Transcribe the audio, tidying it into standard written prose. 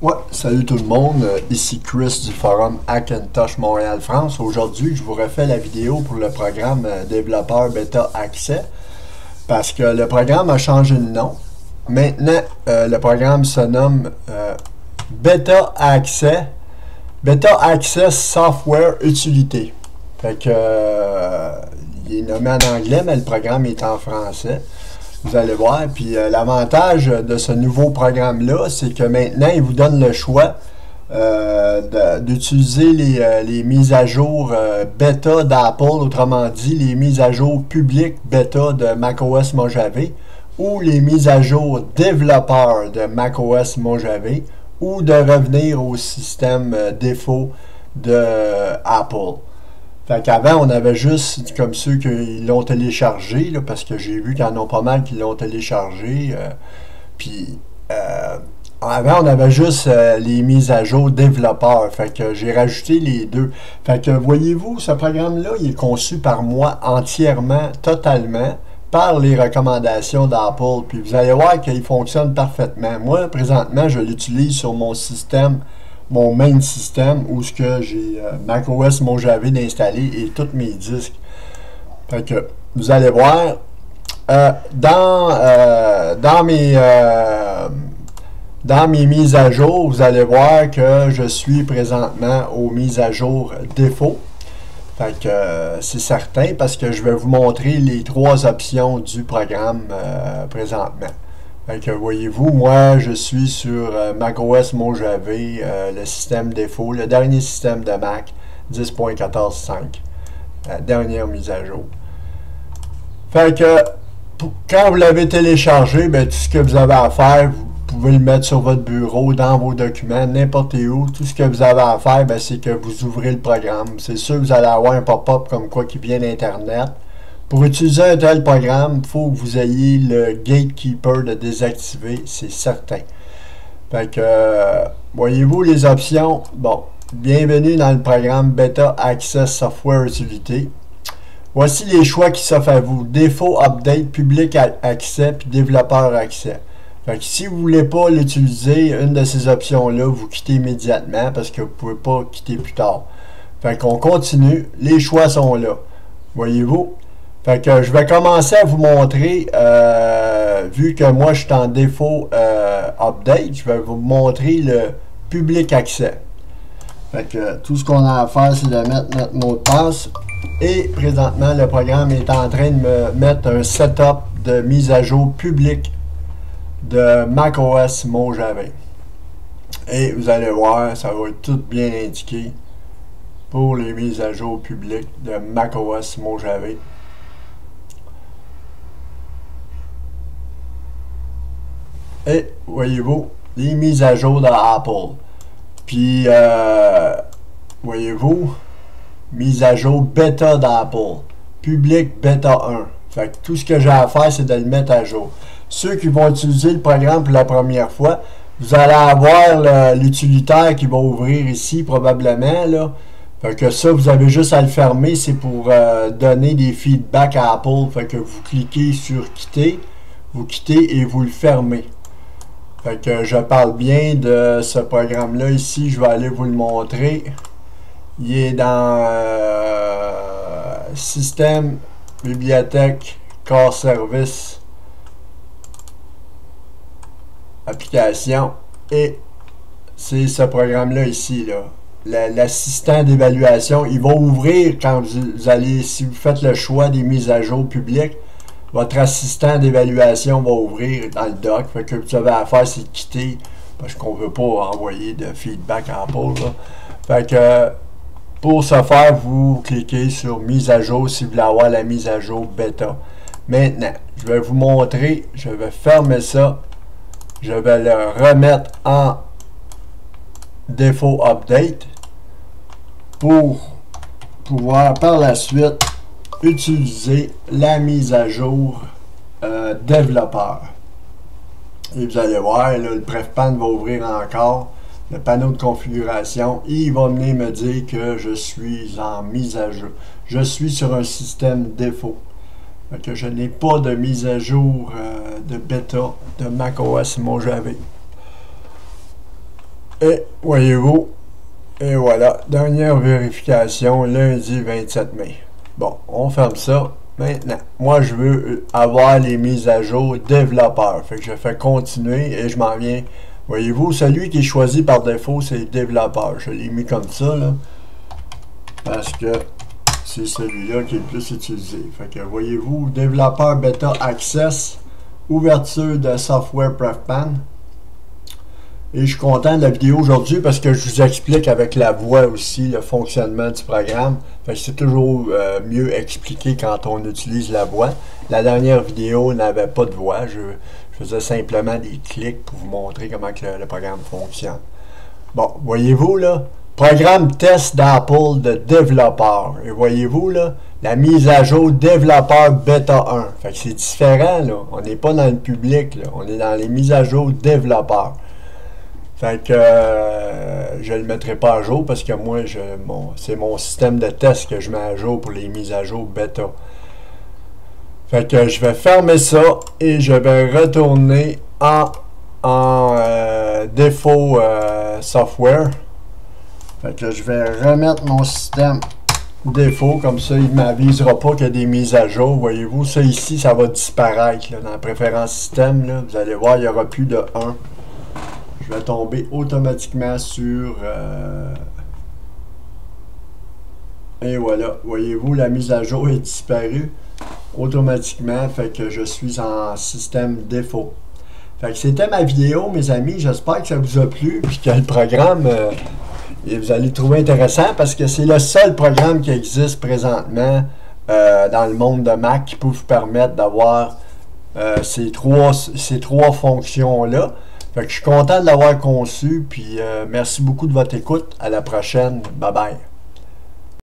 Ouais, salut tout le monde, ici Chris du forum Hackintosh Montréal France. Aujourd'hui, je vous refais la vidéo pour le programme développeur Beta Access parce que le programme a changé de nom. Maintenant, le programme se nomme Beta Access Software Utilité. Fait que il est nommé en anglais, mais le programme est en français. Vous allez voir. Puis l'avantage de ce nouveau programme-là, c'est que maintenant, il vous donne le choix d'utiliser les mises à jour bêta d'Apple, autrement dit, les mises à jour publiques bêta de macOS Mojave, ou les mises à jour développeurs de macOS Mojave, ou de revenir au système défaut de Apple. Fait qu'avant, on avait juste comme ceux qui l'ont téléchargé, là, parce que j'ai vu qu'il y en a pas mal qui l'ont téléchargé. Puis, avant, on avait juste les mises à jour développeurs. Fait que j'ai rajouté les deux. Fait que, voyez-vous, ce programme-là, il est conçu par moi entièrement, totalement, par les recommandations d'Apple. Puis, vous allez voir qu'il fonctionne parfaitement. Moi, présentement, je l'utilise sur mon système, mon main système, où ce que j'ai macOS Mojave d'installer et tous mes disques. Fait que vous allez voir dans mes mises à jour, vous allez voir que je suis présentement aux mises à jour défaut. Fait que c'est certain parce que je vais vous montrer les trois options du programme présentement. Fait que voyez-vous, moi je suis sur macOS Mojave, le système défaut, le dernier système de Mac 10.14.5, la dernière mise à jour. Fait que quand vous l'avez téléchargé, ben, tout ce que vous avez à faire, vous pouvez le mettre sur votre bureau, dans vos documents, n'importe où. Tout ce que vous avez à faire, ben, c'est que vous ouvrez le programme. C'est sûr que vous allez avoir un pop-up comme quoi qui vient d'Internet. Pour utiliser un tel programme, il faut que vous ayez le Gatekeeper de désactiver, c'est certain. Fait que, voyez-vous les options. Bon, bienvenue dans le programme Beta Access Software Utilité. Voici les choix qui s'offrent à vous. Défaut, update, public accès, puis développeur accès. Fait que si vous ne voulez pas l'utiliser, une de ces options-là, vous quittez immédiatement parce que vous ne pouvez pas quitter plus tard. Fait qu'on continue. Les choix sont là. Voyez-vous? Fait que je vais commencer à vous montrer, vu que moi je suis en défaut update, je vais vous montrer le public accès. Fait que tout ce qu'on a à faire, c'est de mettre notre mot de passe. Et présentement, le programme est en train de me mettre un setup de mise à jour publique de macOS Mojave. Et vous allez voir, ça va être tout bien indiqué pour les mises à jour publiques de macOS Mojave. Et voyez-vous, les mises à jour d'Apple. Puis, voyez-vous, mise à jour bêta d'Apple. Public bêta 1. Fait que tout ce que j'ai à faire, c'est de le mettre à jour. Ceux qui vont utiliser le programme pour la première fois, vous allez avoir l'utilitaire qui va ouvrir ici, probablement, là. Fait que ça, vous avez juste à le fermer. C'est pour donner des feedbacks à Apple. Fait que vous cliquez sur quitter, vous quittez et vous le fermez. Fait que je parle bien de ce programme-là ici. Je vais aller vous le montrer. Il est dans Système, Bibliothèque, Core Service, Application. Et c'est ce programme-là ici, là. L'assistant d'évaluation. Il va ouvrir quand vous allez, si vous faites le choix des mises à jour publiques. Votre assistant d'évaluation va ouvrir dans le doc. Fait que vous avez à faire, c'est de quitter. Parce qu'on ne veut pas envoyer de feedback à Apple. Là. Fait que pour ce faire, vous cliquez sur mise à jour si vous voulez avoir la mise à jour bêta. Maintenant, je vais vous montrer. Je vais fermer ça. Je vais le remettre en défaut update. Pour pouvoir par la suite utiliser la mise à jour développeur. Et vous allez voir, là, le PrefPan va ouvrir encore le panneau de configuration et il va venir me dire que je suis en mise à jour. Je suis sur un système défaut. Que je n'ai pas de mise à jour de bêta de macOS Mojave. Et voyez-vous, et voilà, dernière vérification, lundi 27 mai. Bon, on ferme ça. Maintenant, moi je veux avoir les mises à jour développeurs. Fait que je fais continuer et je m'en viens. Voyez-vous, celui qui est choisi par défaut, c'est développeur. Je l'ai mis comme ça, là. Parce que c'est celui-là qui est le plus utilisé. Fait que voyez-vous, développeur bêta access, ouverture de software PrefPan. Et je suis content de la vidéo aujourd'hui parce que je vous explique avec la voix aussi le fonctionnement du programme. Fait que c'est toujours mieux expliqué quand on utilise la voix. La dernière vidéo n'avait pas de voix. Je faisais simplement des clics pour vous montrer comment que le programme fonctionne. Bon, voyez-vous là, programme test d'Apple de développeur. Et voyez-vous là, la mise à jour développeur bêta 1. Fait que c'est différent là. On n'est pas dans le public là. On est dans les mises à jour développeurs. Fait que je ne le mettrai pas à jour parce que moi, c'est mon système de test que je mets à jour pour les mises à jour bêta. Fait que je vais fermer ça et je vais retourner en défaut software. Fait que je vais remettre mon système défaut, comme ça il ne m'avisera pas qu'il y a des mises à jour. Voyez-vous, ça ici, ça va disparaître là, dans la préférence système. Là. Vous allez voir, il n'y aura plus de 1. Je vais tomber automatiquement sur... et voilà, voyez-vous, la mise à jour est disparue automatiquement, fait que je suis en système défaut. Fait que c'était ma vidéo, mes amis. J'espère que ça vous a plu, puis que le programme, vous allez le trouver intéressant, parce que c'est le seul programme qui existe présentement dans le monde de Mac qui peut vous permettre d'avoir ces trois fonctions-là. Fait que je suis content de l'avoir conçu, puis merci beaucoup de votre écoute. À la prochaine. Bye bye.